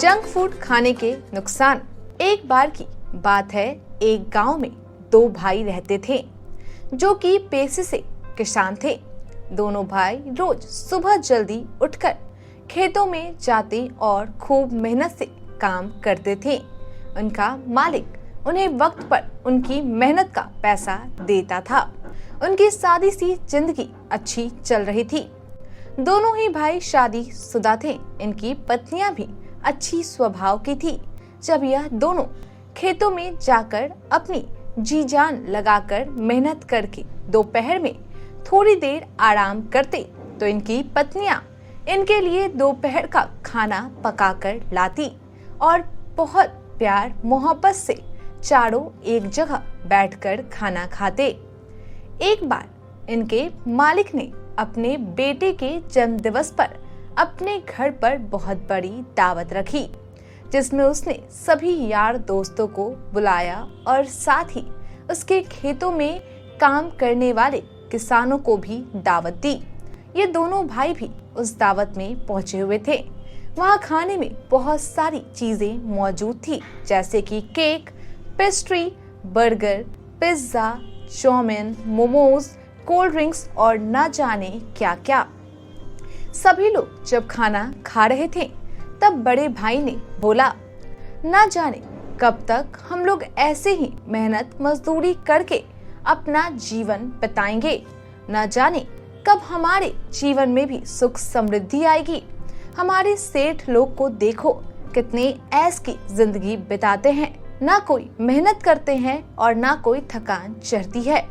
Junk food खाने के नुकसान। एक बार की बात है, एक गांव में दो भाई रहते थे जो कि पेशे से किसान थे। दोनों भाई रोज सुबह जल्दी उठकर खेतों में जाते और खूब मेहनत से काम करते थे। उनका मालिक उन्हें वक्त पर उनकी मेहनत का पैसा देता था। उनकी सादी सी जिंदगी अच्छी चल रही थी। दोनों ही भाई शादीशुदा थे। इनकी पत्नियां भी अच्छी स्वभाव की थी। जब यह दोनों खेतों में जाकर अपनी जी जान लगाकर मेहनत करके दोपहर में थोड़ी देर आराम करते तो इनकी पत्नियां इनके लिए दोपहर का खाना पकाकर लाती और बहुत प्यार मोहब्बत से चारों एक जगह बैठकर खाना खाते। एक बार इनके मालिक ने अपने बेटे के जन्मदिवस पर अपने घर पर बहुत बड़ी दावत रखी, जिसमें उसने सभी यार दोस्तों को बुलाया और साथ ही उसके खेतों में काम करने वाले किसानों को भी दावत दी। ये दोनों भाई भी उस दावत में पहुंचे हुए थे। वहां खाने में बहुत सारी चीजें मौजूद थी, जैसे कि cake, pastry, burger, pizza, chowmein, momos, cold drinks और न जाने क्या क्या। सभी लोग जब खाना खा रहे थे तब बड़े भाई ने बोला, न जाने कब तक हम लोग ऐसे ही मेहनत मजदूरी करके अपना जीवन बिताएंगे। न जाने कब हमारे जीवन में भी सुख समृद्धि आएगी। हमारे सेठ लोग को देखो, कितने ऐश की जिंदगी बिताते हैं। ना कोई मेहनत करते हैं और ना कोई थकान चढ़ती है।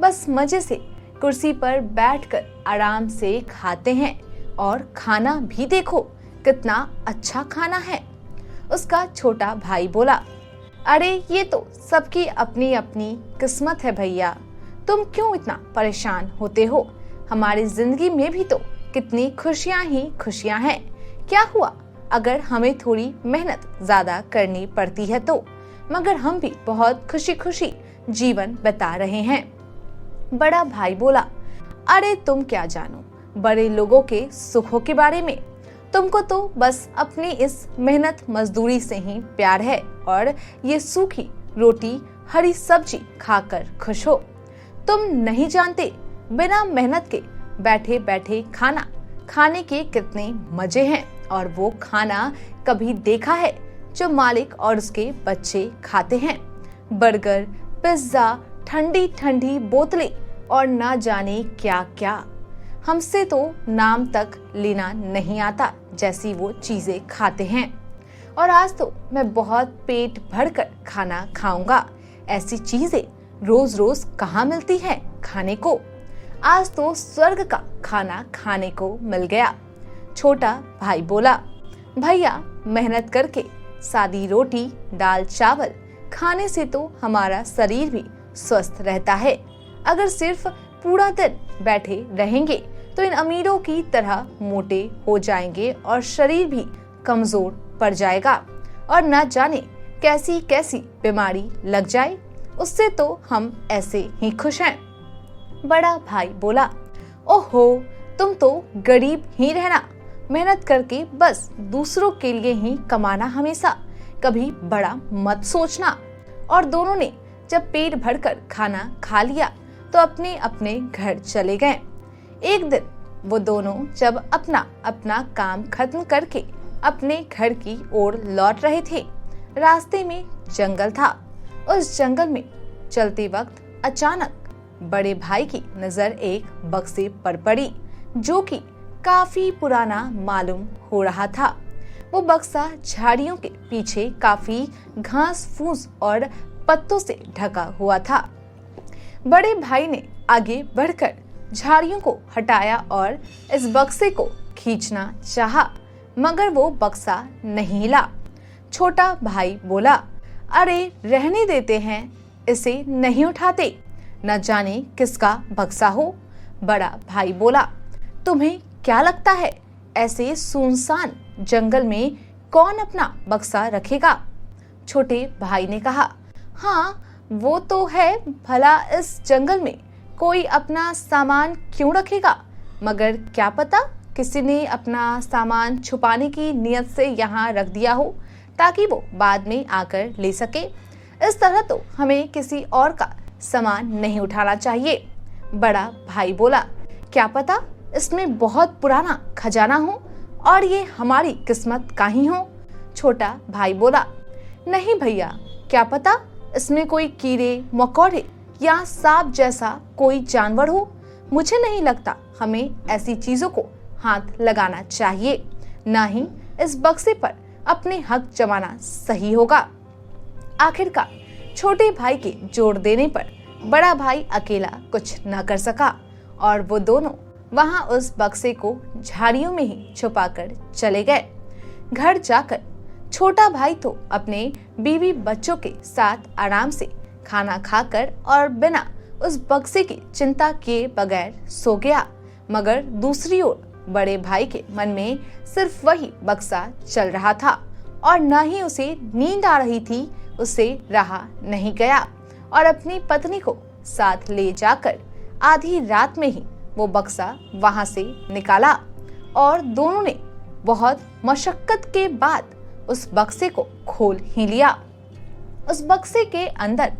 बस मजे से कुर्सी पर बैठकर आराम से खाते हैं और खाना भी देखो कितना अच्छा खाना है। उसका छोटा भाई बोला, अरे ये तो सबकी अपनी अपनी किस्मत है भैया, तुम क्यों इतना परेशान होते हो? हमारी जिंदगी में भी तो कितनी खुशियां ही खुशियां हैं। क्या हुआ अगर हमें थोड़ी मेहनत ज्यादा करनी पड़ती है तो? मगर हम भी बहुत खुशी खुशी जीवन बिता रहे हैं। बड़ा भाई बोला, अरे तुम क्या जानो बड़े लोगों के सुखों के बारे में। तुमको तो बस अपनी इस मेहनत मजदूरी से ही प्यार है और ये सूखी रोटी हरी सब्जी खाकर खुश हो। तुम नहीं जानते बिना मेहनत के बैठे बैठे खाना खाने के कितने मजे हैं। और वो खाना कभी देखा है जो मालिक और उसके बच्चे खाते हैं? बर्गर, पिज्जा, ठंडी ठंडी बोतलें और ना जाने क्या क्या। हमसे तो नाम तक लेना नहीं आता जैसी वो चीजें खाते हैं। और आज तो मैं बहुत पेट भरकर खाना खाऊंगा। ऐसी चीजें रोज रोज कहाँ मिलती हैं खाने को? आज तो स्वर्ग का खाना खाने को मिल गया। छोटा भाई बोला, भैया मेहनत करके सादी रोटी दाल चावल खाने से तो हमारा शरीर भी स्वस्थ रहता है। अगर सिर्फ पूरा दिन बैठे रहेंगे तो इन अमीरों की तरह मोटे हो जाएंगे और शरीर भी कमजोर पड़ जाएगा और न जाने कैसी कैसी बीमारी लग जाए। उससे तो हम ऐसे ही खुश हैं। बड़ा भाई बोला, ओहो तुम तो गरीब ही रहना, मेहनत करके बस दूसरों के लिए ही कमाना हमेशा, कभी बड़ा मत सोचना। और दोनों ने जब पेट भरकर खाना खा लिया तो अपने अपने घर चले गए। एक दिन वो दोनों जब अपना अपना काम खत्म करके अपने घर की ओर लौट रहे थे, रास्ते में जंगल था। उस जंगल में चलते वक्त अचानक बड़े भाई की नजर एक बक्से पर पड़ी जो कि काफी पुराना मालूम हो रहा था। वो बक्सा झाड़ियों के पीछे काफी घास फूस और पत्तों से ढका हुआ था। बड़े भाई ने आगे बढ़कर झाड़ियों को हटाया और इस बक्से को खींचना चाहा, मगर वो बक्सा नहीं हिला। छोटा भाई बोला, अरे रहने देते हैं, इसे नहीं उठाते, न जाने किसका बक्सा हो। बड़ा भाई बोला, तुम्हें क्या लगता है ऐसे सुनसान जंगल में कौन अपना बक्सा रखेगा? छोटे भाई ने कहा, हाँ वो तो है, भला इस जंगल में कोई अपना सामान क्यों रखेगा? मगर क्या पता किसी ने अपना सामान छुपाने की नीयत से यहाँ रख दिया हो ताकि वो बाद में आकर ले सके। इस तरह तो हमें किसी और का सामान नहीं उठाना चाहिए। बड़ा भाई बोला, क्या पता इसमें बहुत पुराना खजाना हो और ये हमारी किस्मत का ही हो। छोटा भाई बोला, नहीं भैया, क्या पता इसमें कोई कीड़े मकोड़े या सांप जैसा कोई जानवर हो। मुझे नहीं लगता हमें ऐसी चीजों को हाथ लगाना चाहिए, ना ही इस बक्से पर अपने हक जमाना सही होगा। आखिरकार छोटे भाई के जोर देने पर बड़ा भाई अकेला कुछ न कर सका और वो दोनों वहां उस बक्से को झाड़ियों में ही छुपाकर चले गए। घर जाकर छोटा भाई तो अपने बीवी बच्चों के साथ आराम से खाना खाकर और बिना उस बक्से की चिंता किए बगैर सो गया। मगर दूसरी ओर बड़े भाई के मन में सिर्फ वही बक्सा चल रहा था और न ही उसे नींद आ रही थी। उसे रहा नहीं गया और अपनी पत्नी को साथ ले जाकर आधी रात में ही वो बक्सा वहां से निकाला और दोनों ने बहुत मशक्कत के बाद उस बक्से को खोल ही लिया। उस बक्से के अंदर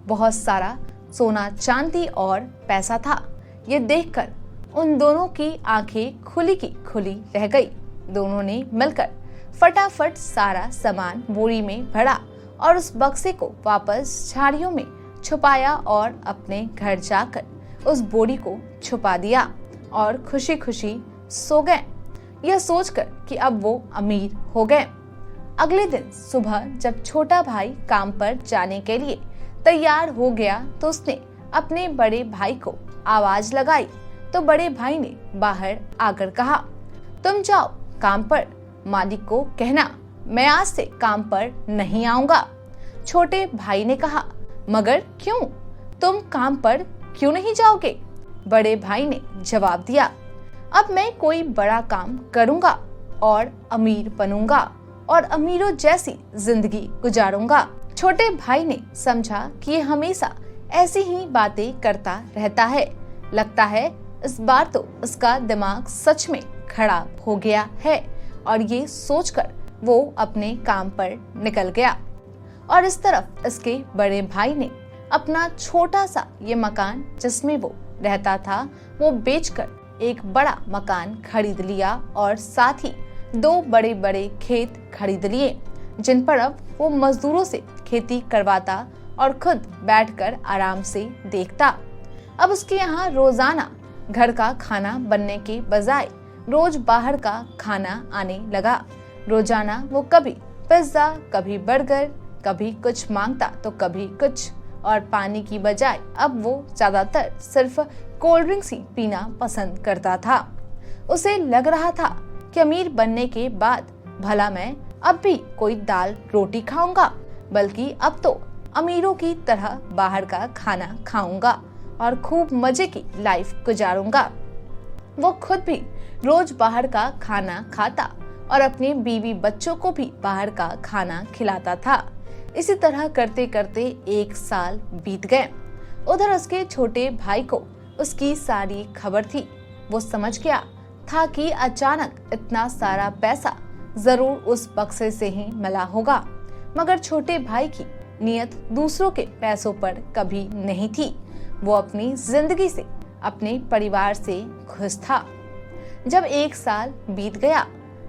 बहुत सारा सोना चांदी और पैसा था। ये देखकर उन दोनों की आंखें खुली की खुली रह गई। दोनों ने मिलकर फटाफट सारा सामान बोरी में भरा और उस बक्से को वापस झाड़ियों में छुपाया और अपने घर जाकर उस बोरी को छुपा दिया और खुशी खुशी सो गए, यह सोचकर कि अब वो अमीर हो गए। अगले दिन सुबह जब छोटा भाई काम पर जाने के लिए तैयार हो गया तो उसने अपने बड़े भाई को आवाज लगाई तो बड़े भाई ने बाहर आकर कहा, तुम जाओ काम पर, मालिक को कहना मैं आज से काम पर नहीं आऊंगा। छोटे भाई ने कहा, मगर क्यों, तुम काम पर क्यों नहीं जाओगे? बड़े भाई ने जवाब दिया, अब मैं कोई बड़ा काम करूंगा और अमीर बनूंगा और अमीरों जैसी जिंदगी गुजारूंगा। छोटे भाई ने समझा कि ये हमेशा ऐसी ही बातें करता रहता है। लगता है इस बार तो उसका दिमाग सच में खराब हो गया है और ये सोचकर वो अपने काम पर निकल गया। और इस तरफ इसके बड़े भाई ने अपना छोटा सा ये मकान जिसमें वो रहता था वो बेचकर एक बड़ा मकान खरीद लिया और साथ ही 2 बड़े बड़े खेत खरीद लिए जिन पर अब वो मजदूरों से खेती करवाता और खुद बैठकर आराम से देखता। अब उसके यहाँ रोजाना घर का खाना बनने के बजाय रोज बाहर का खाना आने लगा। रोजाना वो कभी पिज्जा, कभी बर्गर, कभी कुछ मांगता तो कभी कुछ, और पानी की बजाय अब वो ज्यादातर सिर्फ कोल्ड ड्रिंक्स ही पीना पसंद करता था। उसे लग रहा था कि अमीर बनने के बाद भला मैं अब भी कोई दाल रोटी खाऊंगा, बल्कि अब तो अमीरों की तरह बाहर का खाना खाऊंगा और खूब मजे की लाइफ गुजारूंगा। वो खुद भी रोज बाहर का खाना खाता और अपने बीवी बच्चों को भी बाहर का खाना खिलाता था। इसी तरह करते करते 1 साल बीत गए। उधर उसके छोटे भाई को उसकी सारी खबर थी। वो समझ गया था कि अचानक इतना सारा पैसा जरूर उस बक्से से ही मिला होगा, मगर छोटे भाई की नियत दूसरों के पैसों पर कभी नहीं थी। वो अपनी जिंदगी से, अपने परिवार से खुश था। जब 1 साल बीत गया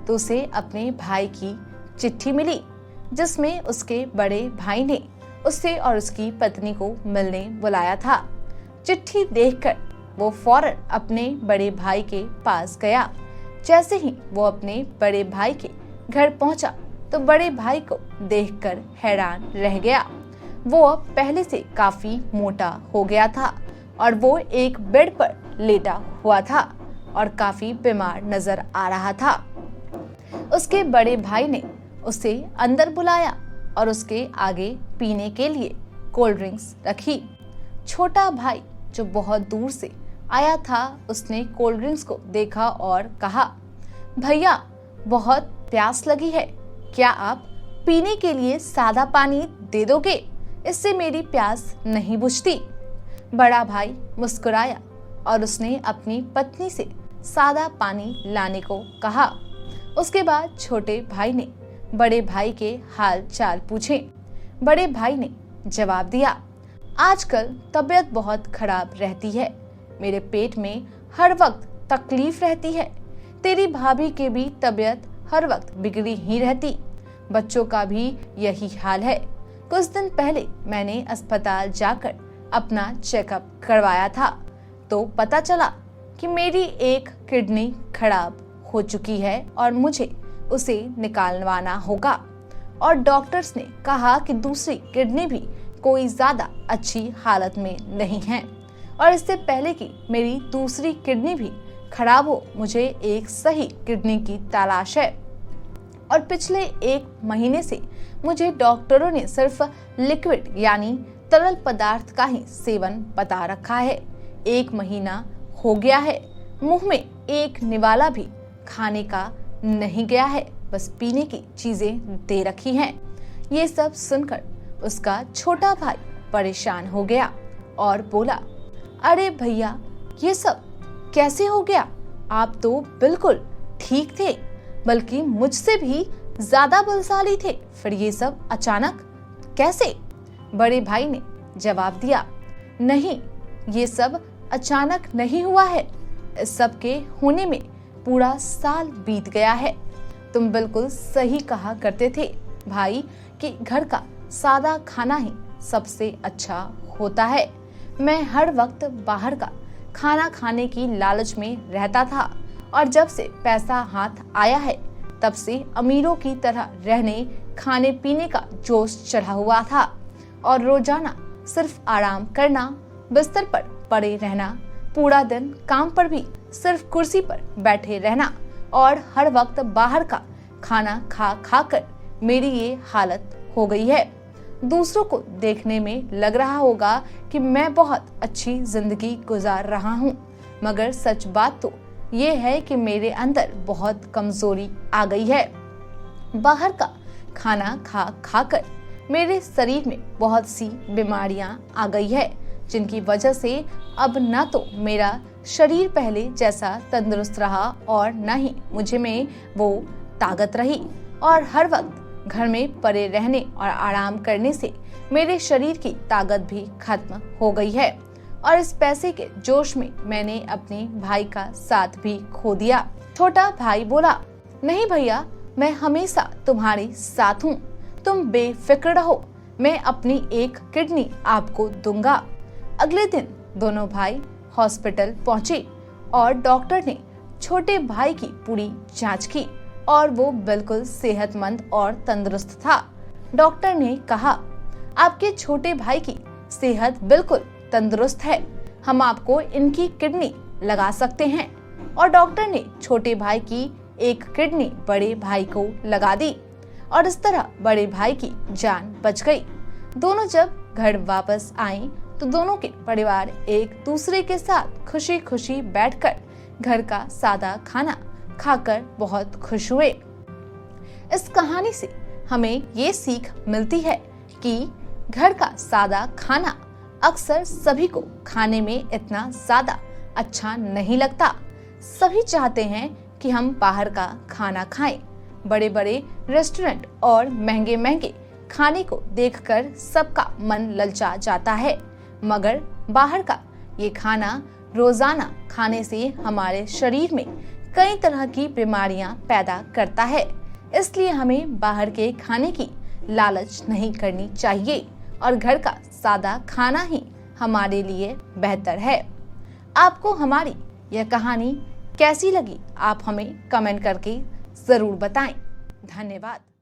तो उसे अपने भाई की चिट्ठी मिली जिसमें उसके बड़े भाई ने उससे और उसकी पत्नी को मिलने बुलाया था। चिट्ठी देखकर वो फौरन अपने बड़े भाई के पास गया। जैसे ही वो अपने बड़े भाई के घर पहुंचा तो बड़े भाई को देखकर हैरान रह गया। वो अब पहले से काफी मोटा हो गया था और वो एक बेड पर लेटा हुआ था और काफी बीमार नजर आ रहा था। उसके बड़े भाई ने उसे अंदर बुलाया और उसके आगे पीने के लिए कोल्ड ड्रिंक्स रखी। छोटा भाई जो बहुत दूर से आया था उसने कोल्ड ड्रिंक्स को देखा और कहा, भैया बहुत प्यास लगी है, क्या आप पीने के लिए सादा पानी दे दोगे? इससे मेरी प्यास नहीं बुझती। बड़ा भाई मुस्कुराया और उसने अपनी पत्नी से सादा पानी लाने को कहा। उसके बाद छोटे भाई ने बड़े भाई के हाल चाल पूछे। बड़े भाई ने जवाब दिया, आजकल तबीयत बहुत खराब रहती है, मेरे पेट में हर वक्त तकलीफ रहती है, तेरी भाभी की भी तबीयत हर वक्त बिगड़ी ही रहती, बच्चों का भी यही हाल है। कुछ दिन पहले मैंने अस्पताल जाकर अपना चेकअप करवाया था तो पता चला कि मेरी एक किडनी खराब हो चुकी है और मुझे उसे निकालवाना होगा, और डॉक्टर्स ने कहा कि दूसरी किडनी भी कोई ज्यादा अच्छी हालत में नहीं है, और इससे पहले कि मेरी दूसरी किडनी भी खराब हो मुझे एक सही किडनी की तलाश है। और पिछले 1 महीने से मुझे डॉक्टरों ने सिर्फ लिक्विड यानी तरल पदार्थ का ही सेवन बता रखा है। 1 महीना हो गया है, मुंह में एक निवाला भी खाने का नहीं गया है, बस पीने की चीजें दे रखी हैं। ये सब सुनकर उसका छोटा भाई परेशान हो गया और बोला, अरे भैया ये सब कैसे हो गया? आप तो बिल्कुल ठीक थे, बल्कि मुझसे भी ज्यादा बलशाली थे, फिर ये सब अचानक कैसे? बड़े भाई ने जवाब दिया, नहीं, ये सब अचानक नहीं हुआ है, इस सब के होने में पूरा साल बीत गया है। तुम बिल्कुल सही कहा करते थे भाई कि घर का सादा खाना ही सबसे अच्छा होता है। मैं हर वक्त बाहर का खाना खाने की लालच में रहता था, और जब से पैसा हाथ आया है तब से अमीरों की तरह रहने खाने पीने का जोश चढ़ा हुआ था, और रोजाना सिर्फ आराम करना, बिस्तर पर पड़े रहना, पूरा दिन काम पर भी सिर्फ कुर्सी पर बैठे रहना, और हर वक्त बाहर का खाना खा खा कर मेरी ये हालत हो गई है। दूसरों को देखने में लग रहा होगा कि मैं बहुत अच्छी जिंदगी गुजार रहा हूँ, मगर सच बात तो ये है कि मेरे अंदर बहुत कमजोरी आ गई है। बाहर का खाना खा खा कर मेरे शरीर में बहुत सी बीमारियां आ गई है, जिनकी वजह से अब न तो मेरा शरीर पहले जैसा तंदुरुस्त रहा और न ही मुझे में वो ताकत रही, और हर वक्त घर में पड़े रहने और आराम करने से मेरे शरीर की ताकत भी खत्म हो गई है, और इस पैसे के जोश में मैंने अपने भाई का साथ भी खो दिया। छोटा भाई बोला, नहीं भैया, मैं हमेशा तुम्हारे साथ हूँ, तुम बेफिक्र रहो, मैं अपनी एक किडनी आपको दूंगा। अगले दिन दोनों भाई हॉस्पिटल पहुंचे और डॉक्टर ने छोटे भाई की पूरी जांच की और वो बिल्कुल सेहतमंद और तंदुरुस्त था। डॉक्टर ने कहा, आपके छोटे भाई की सेहत बिल्कुल तंदुरुस्त है, हम आपको इनकी किडनी लगा सकते हैं। और डॉक्टर ने छोटे भाई की एक किडनी बड़े भाई को लगा दी, और इस तरह बड़े भाई की जान बच गई। दोनों जब घर वापस आए तो दोनों के परिवार एक दूसरे के साथ खुशी खुशी बैठकर घर का सादा खाना खाकर बहुत खुश हुए। इस कहानी से हमें ये सीख मिलती है कि घर का सादा खाना अक्सर सभी को खाने में इतना ज्यादा अच्छा नहीं लगता। सभी चाहते हैं कि हम बाहर का खाना खाएं। बड़े बड़े रेस्टोरेंट और महंगे महंगे खाने को देखकर सबका मन ललचा जाता है, मगर बाहर का ये खाना रोजाना खाने से हमारे शरीर में कई तरह की बीमारियां पैदा करता है। इसलिए हमें बाहर के खाने की लालच नहीं करनी चाहिए और घर का सादा खाना ही हमारे लिए बेहतर है। आपको हमारी यह कहानी कैसी लगी, आप हमें कमेंट करके जरूर बताएं। धन्यवाद।